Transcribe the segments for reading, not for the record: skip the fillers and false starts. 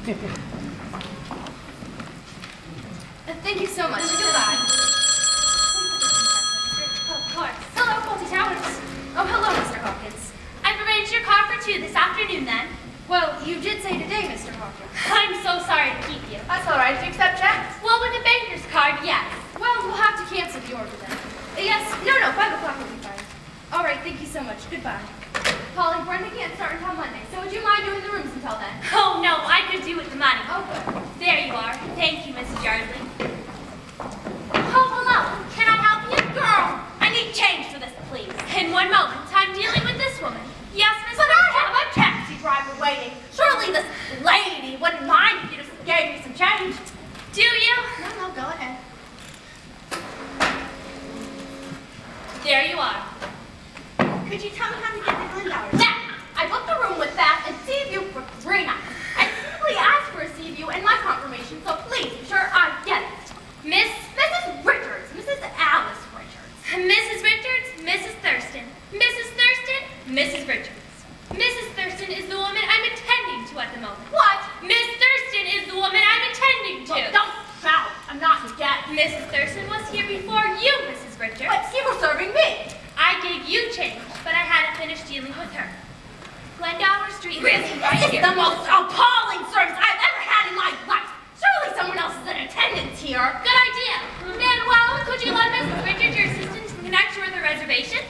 Thank you so much. Goodbye. Of course. Hello, Fawlty Towers. Oh, hello, Mr. Hawkins. I've arranged your car for 2 this afternoon, then. Well, you did say today, Mr. Hawkins. I'm so sorry to keep you. That's all right. Do you accept checks? Well, with a banker's card, yes. Well, we'll have to cancel the order then. Yes. No, 5 o'clock will be fine. All right. Thank you so much. Goodbye. Polly, Brenda can't start until Monday, so would you mind doing the rooms until then? Oh, no. I could do with the money. Oh, good. There you are. Thank you, Mrs. Yardley. Oh, hello. Can I help you? Girl, I need change for this, please. In one moment. I'm dealing with this woman. Yes, Miss. But I have a taxi driver waiting. Surely this lady wouldn't mind if you just gave me some change. Do you? No, go ahead. There you are. Could you tell me how to get to Glendower's? Now, I booked a room with Bath and Sea View for 3 nights. I simply asked for a Sea View and my confirmation, so please be sure I get it. Mrs. Richards, Mrs. Alice Richards. Mrs. Richards, Mrs. Thurston. Mrs. Thurston, Mrs. Richards. Mrs. Thurston is the woman I'm attending to at the moment. What? Miss Thurston is the woman I'm attending to. Look, don't shout. I'm not dead. Mrs. Thurston was here before you, Mrs. Richards. But you were serving me. I gave you change, but I hadn't finished dealing with her. Glendower Street is Really, right this is here. the most appalling service I've ever had in my life. Surely someone else is in attendance here. Good idea. Manuel, could you let Mrs. Richards, your assistant, connect you with a reservation?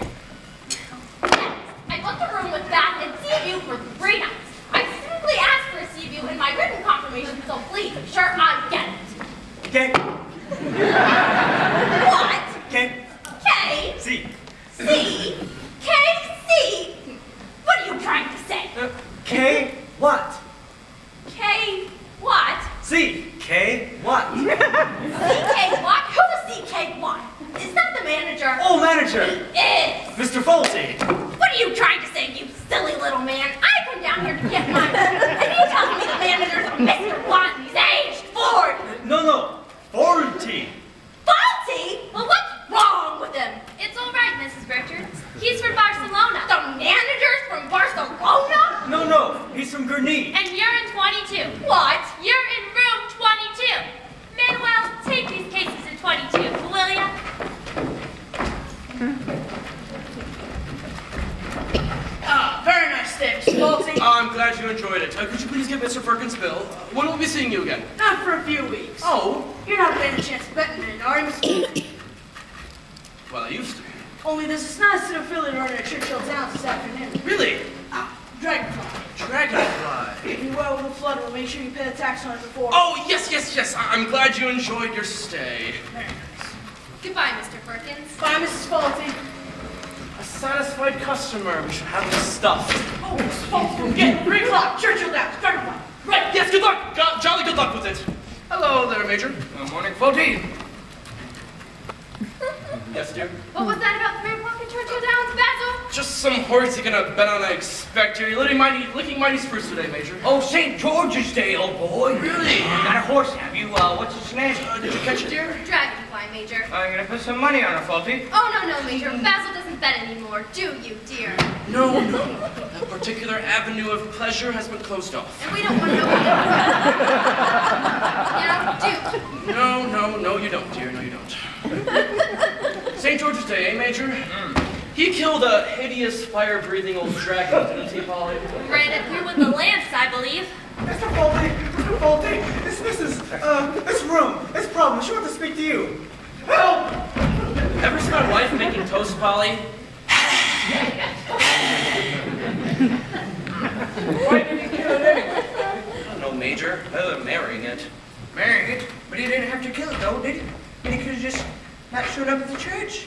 Yes, I booked a room with Bath and Sea View for 3 nights. I simply asked for a Sea View in my written confirmation, so please be sure I get it. K. What? K. K? C. C? K? C? What are you trying to say? K. What? K? What? C. K. What? CK what? Who's CK what? Is that the manager? Oh, manager. He is. Mr. Fawlty. What are you trying to say, you silly little man? I come down here to get my and you telling me the manager's a Mr. Watt and he's aged 40. No. Fawlty. Fawlty? Well, what's wrong with him? It's all right, Mrs. Richards. He's from Barcelona. The manager's from Barcelona? No. He's from Gurnee. And you're in 22. What? You're in room 22. Manuel, take these cases in 22, will ya? Very nice day, Mr. Fawlty. I'm glad you enjoyed it. Could you please give Mr. Perkins' bill? When will we be seeing you again? Not for a few weeks. Oh, You're not getting a chance to bet me, are you, Mr. well, I used to be. Only there's this nice little filly running at Churchill Downs this afternoon. Really? Dragonfly. Dragonfly. If you well with the flood, we'll make sure you pay the tax on it before. Oh, yes. I'm glad you enjoyed your stay. Very nice. Goodbye, Mr. Perkins. Bye, Mrs. Fawlty. A satisfied customer. We should have this stuff. Oh, Mrs. Fawlty, get 3 o'clock, Churchill Downs, Dragonfly. Right, yes, good luck. Jolly good luck with it. Hello there, Major. Morning, Fawlty. Yes, dear? What was that about 3 o'clock in Churchill Downs, Basil? Just some horse you gonna bet on, I expect. You're looking mighty spruce today, Major. Oh, St. George's Day, old boy. Really? You got a horse, have you? What's its name? Did you catch it, dear? Dragonfly, Major. I'm gonna put some money on her, Fawlty. Oh, no, Major. Basil doesn't bet anymore, do you, dear? No. That particular avenue of pleasure has been closed off. And we don't want to know what you do. No, you don't, dear. No, you don't. St. George's Day, eh, Major? He killed a hideous, fire-breathing old dragon, didn't he, Polly? Ran it through with the lance, I believe. Mr. Fawlty. This room. This problem. She wants to speak to you. Help! Ever see my wife making toast, Polly? Why did he kill it anyway? I don't know, Major. Other than marrying it. Marrying it? But he didn't have to kill it, though, did he? And he could have just not showed up at the church.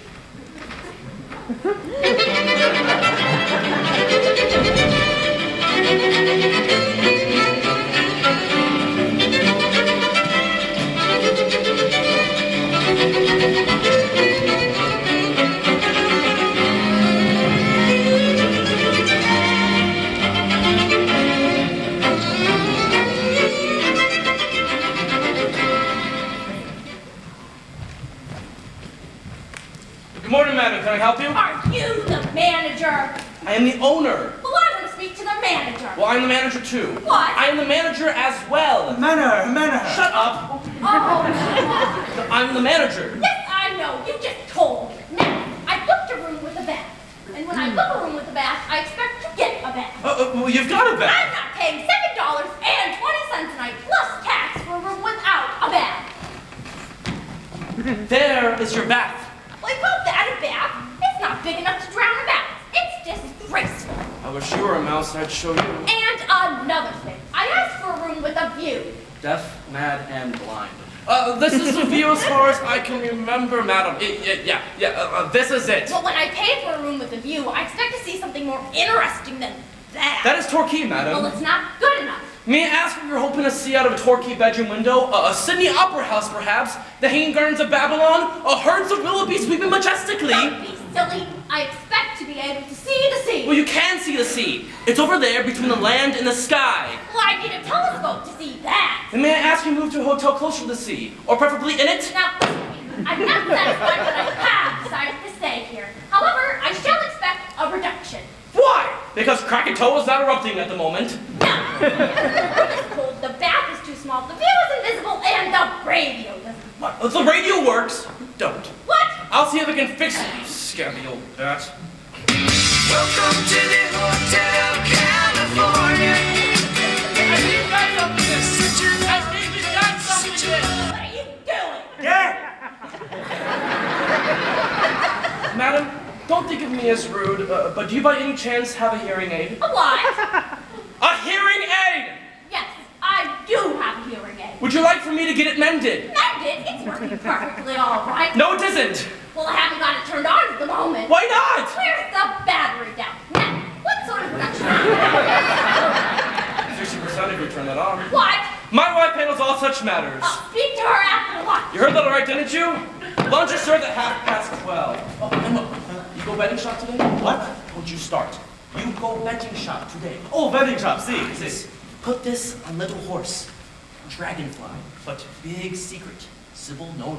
Good morning, madam. Can I help you? Are you the manager? I am the owner. Well, I want to speak to the manager. Well, I'm the manager too. What? I am the manager as well. Manner. Shut up. Oh, I'm the manager. yes, I know. You just told me. Now, I booked a room with a bath. And when I book a room with a bath, I expect to get a bath. Well, you've got a I'm bath. not paying $7.20 a night plus tax for a room without a bath. There is your bath. Well, you call that a bath? It's not big enough to drown a mouse. It's disgraceful. I wish you were a mouse, I'd show you. And another thing. I asked for a room with a view. Deaf, mad, and blind. This is the view as far as I can remember, madam. This is it. Well, when I pay for a room with a view, I expect to see something more interesting than that. That is Torquay, madam. Well, it's not good enough. May I ask what you're hoping to see out of a Torquay bedroom window? A Sydney Opera House, perhaps? The Hanging Gardens of Babylon? Herds of willoughbys sweeping majestically? Don't be silly. I expect to be able to see the sea. Well, you can see the sea. It's over there between the land and the sky. Well, I need a telescope to see that. And may I ask you to move to a hotel closer to the sea? Or preferably in it? Now, I'm not satisfied, but I have decided to stay here. However, I shall expect a reduction. Why? Because Krakatoa is not erupting at the moment. No. The room is cold, the bath is too small, the view is invisible, and the radio doesn't. What? If the radio works, don't. What? I'll see if I can fix it, you scabby old bat. Welcome to the Hotel California. I think you got something. I think you got something. What are you doing? Yeah. Madam, don't think of me as rude, but do you by any chance have a hearing aid? A what? A hearing aid! Yes, I do have a hearing aid. Would you like for me to get it mended? Mended? It's working perfectly all right. No, it isn't. Well, I haven't got it turned on at the moment. Why not? Where's the battery down? Now, what sort of production? 60% if you turn that on. What? My wife handles all such matters. I'll speak to her after lunch. You heard that all right, didn't you? Lunch is served at 12:30. Oh, and look, you go betting shop today? What? Would you start? You go betting shop today. Oh, betting shop. See. Put this on little horse. Dragonfly, but big secret. Sybil, no.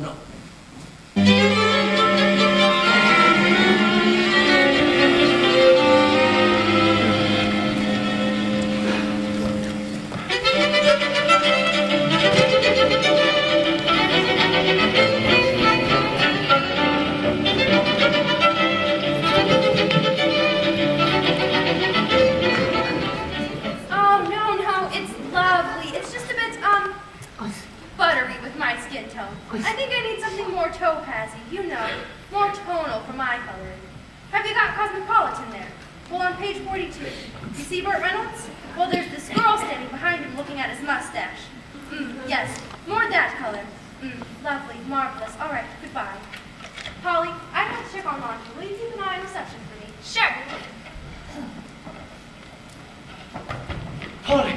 Oh, no, it's lovely. It's just a bit, buttery with my skin tone. I think I need something more topazy, more tonal for my coloring. Have you got Cosmopolitan there? Well, on page 42. You see Burt Reynolds? Well, there's this girl standing behind him looking at his mustache. Yes, more that color. Lovely, marvelous. All right, goodbye. Polly, I have to check on laundry. Will you keep an eye on reception for me? Sure. Polly.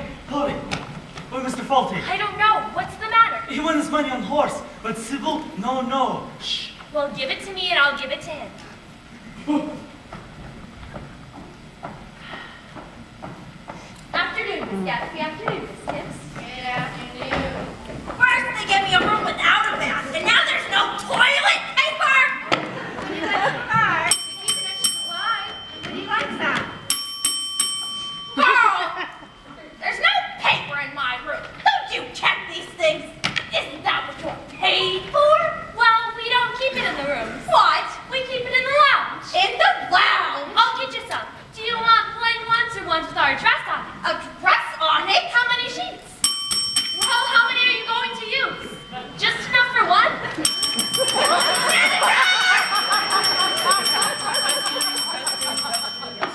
Where Mr. Fawlty? I don't know. What's the matter? He won his money on horse, but Sybil, no. Shh. Well, give it to me and I'll give it to him. Afternoon, Miss Gatsby. Afternoon, Miss Tips. Good afternoon. First they gave me a room without a bath, and now there's no toilet paper! Hi. We keep an extra supply. He likes that. Girl! There's no paper in my room. Don't you check these things? Isn't that what you're paid for? Well, we don't keep it in the rooms. What? We keep it in the lounge. In the lounge? I'll get you some. Do you want plain ones or ones with our dress on it? A dress on it? How many sheets? Well, how many are you going to use? Just enough for one?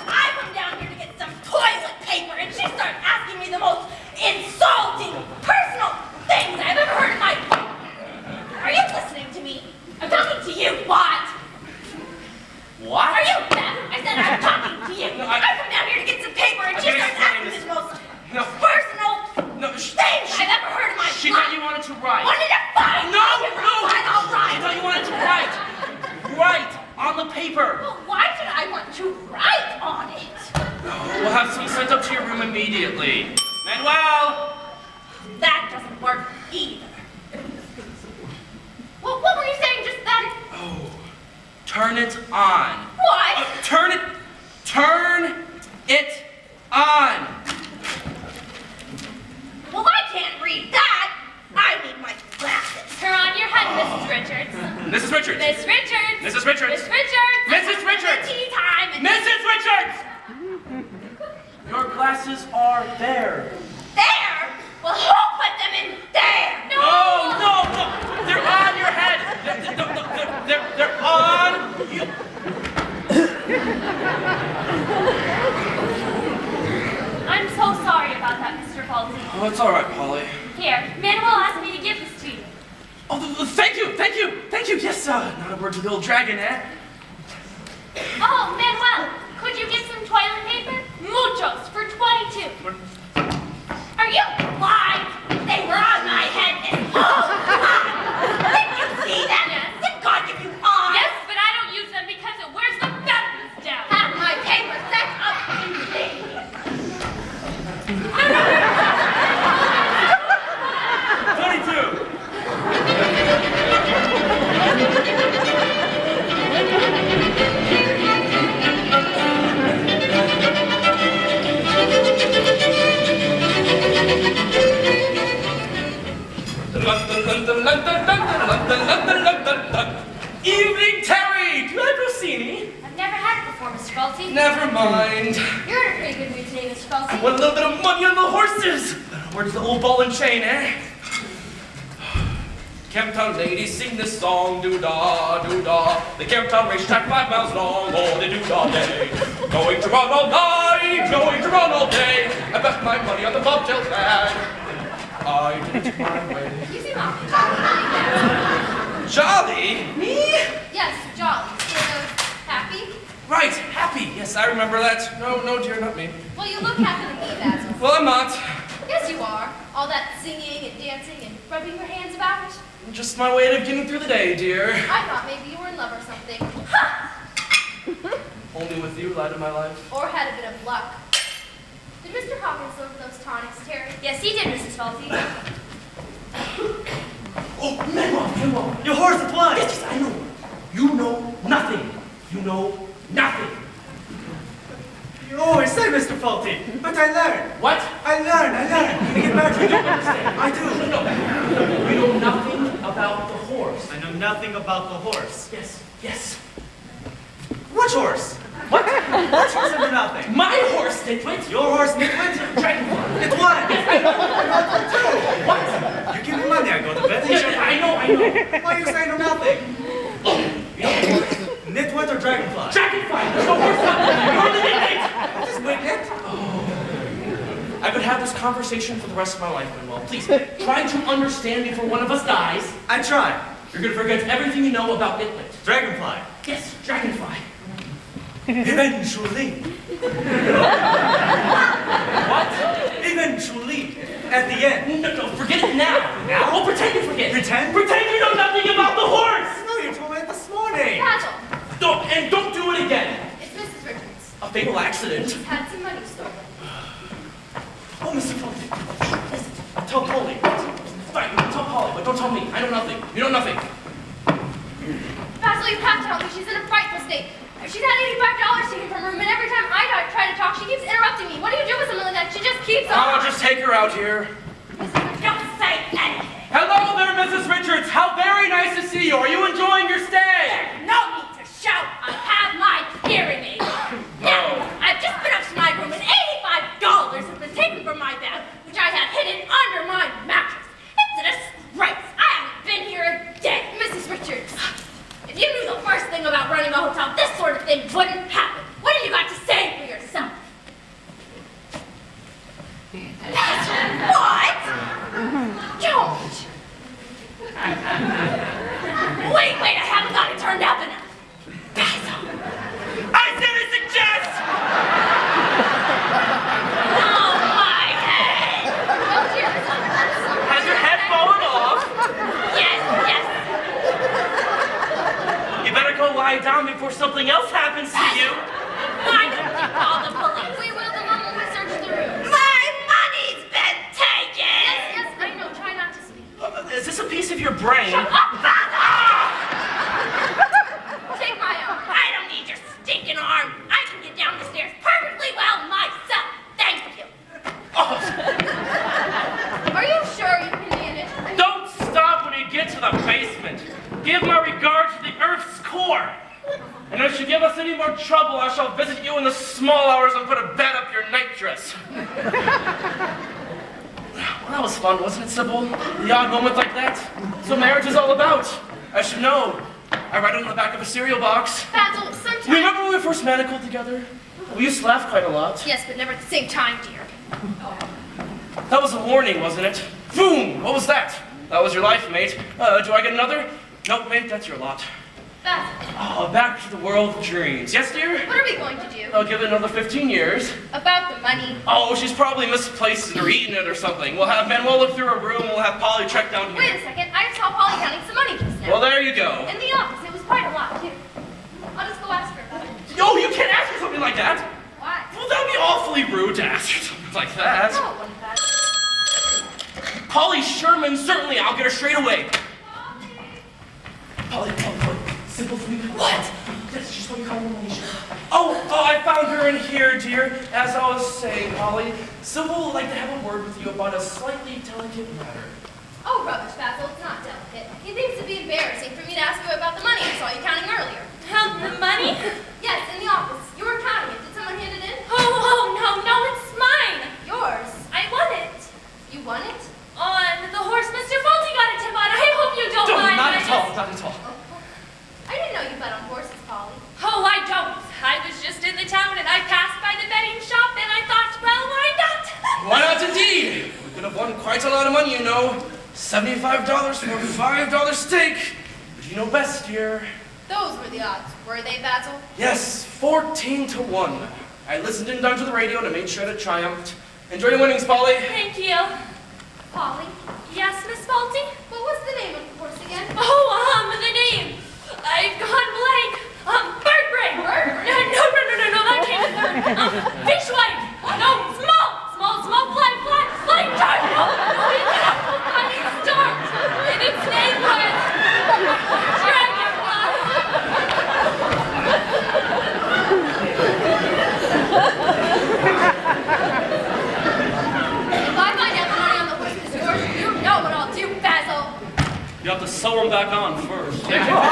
I went down here to get some toilet paper, and she started asking me the most insulting, personal things I've ever heard in my life. Are you listening to me? I'm talking to you. What? What? Are you deaf? I said I'm talking to you. I come down here to get some paper, and she starts asking me the most personal things I've ever heard in my life. She thought you wanted to write. Wanted to fight. No! I'll She write. thought you wanted to write. Write on the paper. Well, why should I want to write on it? We'll have some sent up to your room immediately. Manuel! That doesn't work either. Well, what were you saying just then? Oh, turn it on. What? Turn it on. Mrs. Richards. Miss Richards. Mrs. Richards. Miss Richards. Mrs. Richards. Tea time. Mrs. Richards! Your glasses are there. There? Well, who put them in there? No, no, no. They're on your head. They're on you. I'm so sorry about that, Mr. Fawlty. Oh, it's all right, Polly. Here, Manuel asked me to give this to you. Oh, thank you. Yes, not a word to the old dragon, eh? Oh, Manuel, could you get some toilet paper? Muchos for 22. Are you blind? They were on my head this whole time. Didn't you see them? Yes. Did God give you eyes? Yes, but I don't use them because it wears the feathers down. Have my paper set up in thee. 22. Evening Terry! Do you like Rossini? I've never had it before, Mr. Fawlty. Never mind. You're in a pretty good mood today, Mr. Fawlty. Want a little bit of money on the horses? Where's the old ball and chain, eh? Camptown ladies sing this song, doo-dah, doo-dah. The Camptown racetrack 5 miles long, oh, they doo-dah day. Going to run all night, going to run all day. I bet my money on the bobtail bag. I did it my way. You seem awfully jolly. Jolly? Me? Yes, jolly. Sort of happy. Right, happy. Yes, I remember that. No, dear, not me. Well, you look happy to me, Basil. Well, I'm not. Yes, you are. All that singing and dancing and rubbing your hands about. Just my way of getting through the day, dear. I thought maybe you were in love or something. Only with you, light of my life. Or had a bit of luck. Did Mr. Hawkins deliver those tonics, Terry? Yes, he did, Mrs. Fawlty. Oh, Manuel. Your horse is blind. Yes, I know. You know nothing. You know nothing. You always say, Mr. Fawlty, but I learn. What? I learn. I get better. You don't understand. I do. No. You know nothing about the horse. I know nothing about the horse. Yes. Which horse? What? Which horse I know nothing? My horse, Nitwit. Your horse, Nitwit? Dragonfly. It's one. Yes, I know. What? You give me money, I go to bed. Yes, I know. Why you say I know nothing? You know what? Nitwit or dragonfly? Dragonfly. There's no horse left. You're the Nitwit. What is Nitwit? I could have this conversation for the rest of my life, Manuel. Please, try to understand before one of us dies. I try. You're going to forget everything you know about Nitwit. Dragonfly. Yes, Dragonfly. Eventually. What? Eventually. At the end. No, forget it now. Now? Oh, pretend you forget. Pretend? Pretend you know nothing about the horse. No, you told me that this morning. Basil, Don't do it again. it's Mrs. Richards. A fatal accident. She's had some money stolen. Oh, Mr. Fawlty. Listen, tell Polly. Fine, tell Polly, but don't tell me. I know nothing. You know nothing. Basil, you have to help me. She's in a frightful state. She's had $85 taken from her room, and every time I try to talk, she keeps interrupting me. What do you do with something like that? She just keeps on. I'll just take her out here. Don't say anything. Hello there, Mrs. Richards. How very nice to see you. Are you enjoying your stay? There's no need to shout. I have my hearing aid. Now, I've just been up to my room, and $85 has been taken from my bag, which I had hidden under my mattress. It's a disgrace. I haven't been here a day. Mrs. Richards. If you knew the first thing about running a hotel, this sort of thing wouldn't happen. What have you got to say for yourself? What? Don't. Wait, I haven't got it turned up enough. Basil. I said to suggest! Oh, my head. Oh, dear, Mrs. Richards. Has your head fallen off? Yes. You better go lie down before something else happens to you. Why didn't you call the police? We will the moment we search the room. My money's been taken! Yes, I know. Try not to speak. Is this a piece of your brain? Shut up, Basil! Take my arm. I don't need your stinking arm. I can get down the stairs perfectly well myself. Thank you. Are you sure you can manage? Don't stop when you get to the basement. Give my regards 4. And if you give us any more trouble, I shall visit you in the small hours and put a bed up your nightdress. Well, that was fun, wasn't it, Sybil? The odd moments like that. That's what marriage is all about. I should know. I read it on the back of a cereal box. Basil, sometimes... Remember when we first manacled together? We used to laugh quite a lot. Yes, but never at the same time, dear. That was a warning, wasn't it? Boom! What was that? That was your life, mate. Do I get another? Nope, mate, that's your lot. Basil, Oh, back to the world of dreams. Yes, dear? what are we going to do? I'll give it another 15 years. About the money. Oh, she's probably misplaced it or eaten it or something. We'll have Manuel look through her room. We'll have Polly check down here. Wait a second, I saw Polly counting some money just now. Well, there you go. In the office, it was quite a lot, too. I'll just go ask her about it. Yo, you can't ask her something like that. Why? Well, that'd be awfully rude to ask her something like that. No, it wasn't that. Polly Sherman, certainly. I'll get her straight away. Polly. Sibyl's leaving. What? Yes, she's what you call money. Oh, I found her in here, dear. As I was saying, Polly, Sybil would like to have a word with you about a slightly delicate matter. Oh, rubbish, Basil, it's not delicate. He thinks it'd be embarrassing for me to ask you about the money I saw you counting earlier. The money? Yes, in the office. You were counting it. Did someone hand it in? No, it's mine. Yours. I won it. You won it? On the horse Mr. Fawlty got a tip on. I hope you don't mind. Not at all, not at all. I didn't know you bet on horses, Polly. Oh, I don't. I was just in the town and I passed by the betting shop and I thought, well, why not? Why not indeed? We could have won quite a lot of money, you know. $75 for a $5 stake. But you know best, dear. Those were the odds, were they, Basil? Yes, 14 to 1. I listened in down to the radio and I made sure it triumphed. Enjoy your winnings, Polly. Thank you. Polly, Yes, Miss Fawlty? what was the name of the horse again? The name. I've gone blank. Bird brain. No, that can't be bird. Fish wife. No, small, fly. Dart. No, you cannot go flying start. And its name was Dragonfly. If I find out the money on the horse is yours, you know what I'll do, Basil. You have to sew them back on first. Major,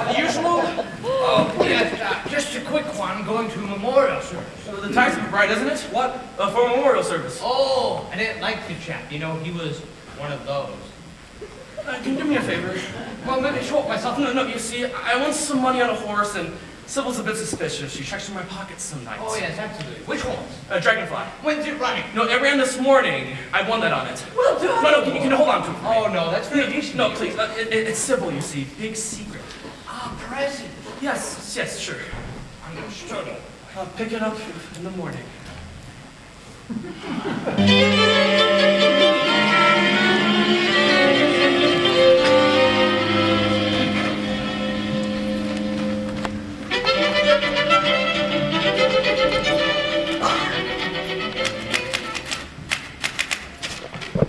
the usual? Oh, yes, just a quick one going to a memorial service. The time's right, isn't it? What? For a memorial service. Oh, I didn't like the chap. You know, he was one of those. Can you do me a favor? Well, let me show it myself. No, you see, I won some money on a horse and Sybil's a bit suspicious. She checks in my pockets some nights. Oh, yes, absolutely. Which ones? Dragonfly. When's it running? No, it ran this morning. I won that on it. Well done. No, can you hold on to it? Oh, no, that's very decent. No, please. It's Sybil, you see. Big secret. Ah, present. Yes, sure. Understood. I'll pick it up in the morning.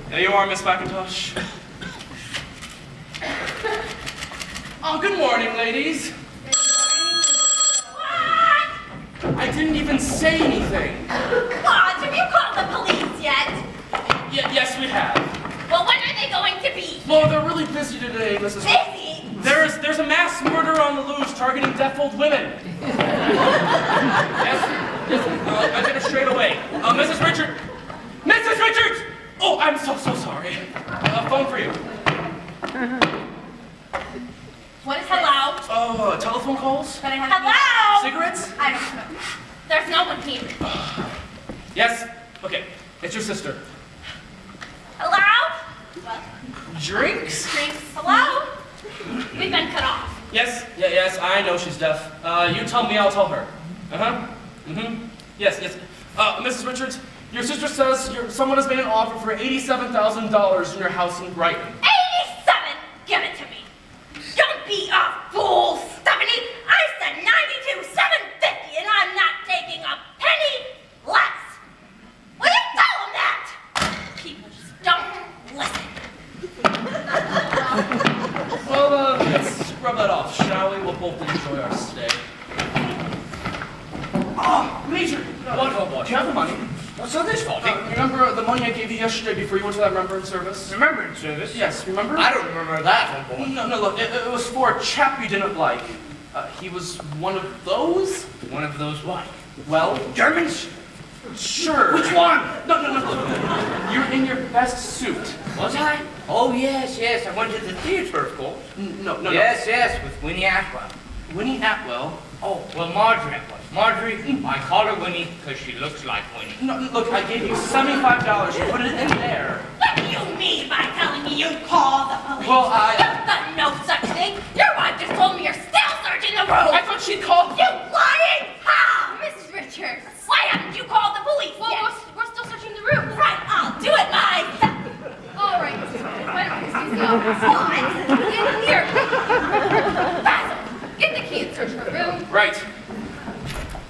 There you are, Miss McIntosh. Oh, good morning, ladies. I didn't even say anything. What? Have you called the police yet? Yes, we have. Well, when are they going to be? Well, they're really busy today, Mrs. Busy? There's a mass murder on the loose targeting deaf old women. Yes, I'll get her straight away. Mrs. Richards! Mrs. Richards! Oh, I'm so sorry. Phone for you. What is hello? Oh, telephone calls? Can I have Hello? Cigarettes? I don't know. There's no one here. Yes? Okay, it's your sister. Hello? Drinks? Hello? We've been cut off. Yes, I know she's deaf. You tell me, I'll tell her. Yes. Mrs. Richards, your sister says someone has made an offer for $87,000 in your house in Brighton. 87? Give it to me. Don't be a fool, Stephanie. I said 92,750 and I'm not taking a penny less. Will you tell them that? People just don't listen. Well, let's scrub that off, shall we? We'll both enjoy our stay. Major! What? Do you have the money? What's on this, Fawlty? Remember the money I gave you yesterday before you went to that remembrance service? Remembrance service? Yes, remember? I don't remember that, old boy. No, look, it was for a chap you didn't like. He was one of those? One of those what? Well, Germans? sure. Which one? No, look. You're in your best suit. Was I? Oh, yes. I went to the theater, of course. No. Yes, with Winnie Atwell. Winnie Atwell? Oh, well, Marjorie Atwell. Marjorie, I call her Winnie because she looks like Winnie. No, look, I gave you $75. You put it in there. What do you mean by telling me you'd call the police? Well, You've done no such thing. Your wife just told me you're still searching the room. I thought she'd call. You lying hound! Mrs. Richards. Why haven't you called the police Well, yet? we're still searching the room. Right, I'll do it myself. All right, Mrs. Richards. Why don't we excuse the office? What? In here. Basil, get the key and search her room. Right.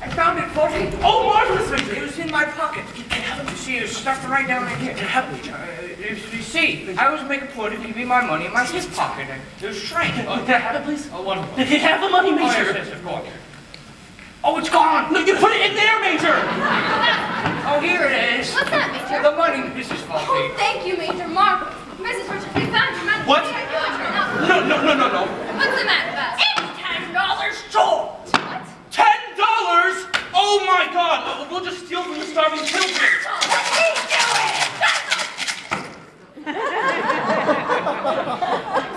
I found it, Fawlty. Oh, marvelous, Victor. It was in my pocket. You see, it was stuffed right down in here. You see, I always make a point of keeping my money in my hip pocket, and it was strange. Can I have it, please? Oh, wonderful. Can I have the money, Major? Yes, of course. Oh, it's gone! No, you put it in there, Major! Oh, here it is. What's that, Major? The money, Mrs. Oh, Fawlty. thank you, Major. Marvelous. Mrs. Richards, we found your money. What? Here, you and her. No. What's the matter, Basil? It's $10 short. What? $10? Oh my God! We'll just steal from the starving children. What are you doing?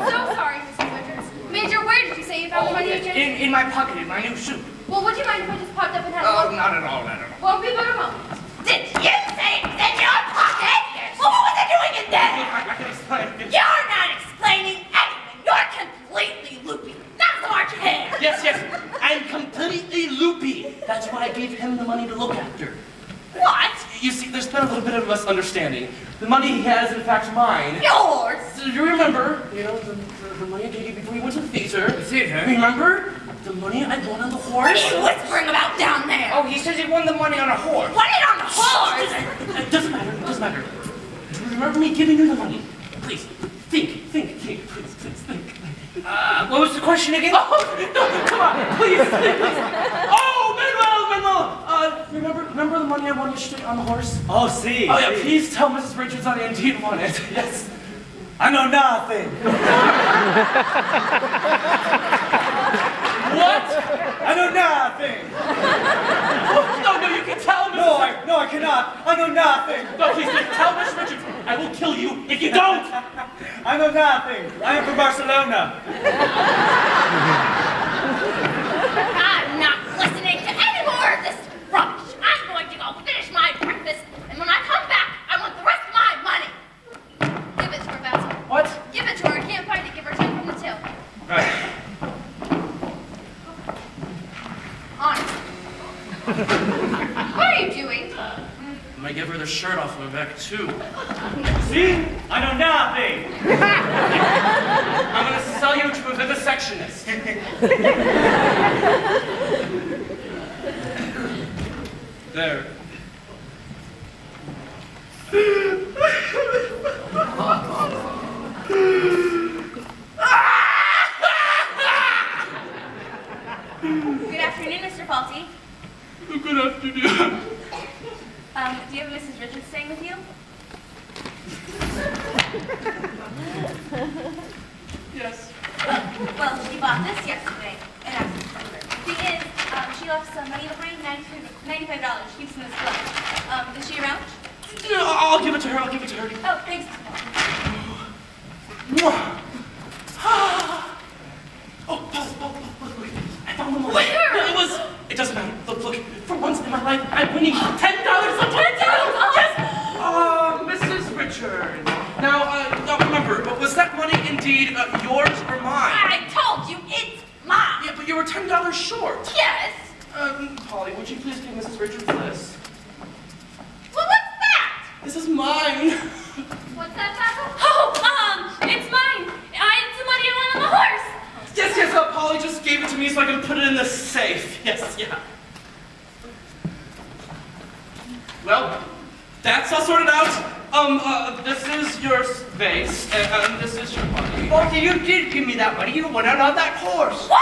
So sorry, Mrs. Richards. Major, where did you say you found the money again? In my pocket, in my new suit. Well, would you mind if I just popped up and had a Oh, look? not at all. Won't be but a moment. Did you say it's in your pocket? Well, what was it doing in there? I can explain. You're not explaining anything. You're completely loopy. Not so much hair. Yes. I'm completely loopy. That's why I gave him the money to look after. What? You see, there's been a little bit of a misunderstanding. The money he has, in fact, mine. Yours? Do you remember, the money I gave you before you went to the theater? The theater? Remember? The money I won on the What horse? are you whispering about down there? Oh, he says he won the money on a horse. Won it on the horse? It doesn't matter. Do you remember me giving you the money? Please, think, please, think. What was the question again? Oh, no, come on, please. Oh, Manuel! Remember the money I won yesterday on the horse? Oh, see. Oh, yeah, please tell Mrs. Richards I indeed won it. Yes. I know nothing. What? I know nothing. No, you can tell Mrs. No, I cannot. I know nothing. No, please, tell Mrs. Richards. I will kill you if you don't. I know nothing. I am from Barcelona. I'm not listening to any more of this rubbish. I'm going to go finish my breakfast, and when I come back, I want the rest of my money. Give it to her, Basil. What? Give it to her. I can't find it. Give her 10 from the till. Right. Honest. What are you doing? I'm gonna give her the shirt off of her back, too. See? I know nothing. I'm gonna sell you to a vivisectionist. There. Good afternoon, Mr. Fawlty. Good afternoon. Do you have Mrs. Richards staying with you? Yes. Well, she bought this yesterday and asked me to send her. The thing is, she left some money behind, $95. She keeps in this glove. Is she around? No, I'll give it to her. Oh, thanks, Mr. Fawlty. Oh, look. I found the money. Where? It doesn't matter. Look. For once in my life, I'm winning $10. Yes! Mrs. Richards. Now, remember, was that money indeed yours or mine? I told you it's mine. Yeah, but you were $10 short. Yes. Polly, would you please give Mrs. Richards this? Well, what's that? This is mine. What's that, Basil? Oh, it's mine. It's the money I won on the horse. Yes, Polly just gave it to me so I can put it in the safe. Yes, yeah. Well, that's all sorted out. This is your vase, and this is your money. Fawlty, you did give me that money. You went out on that horse. What?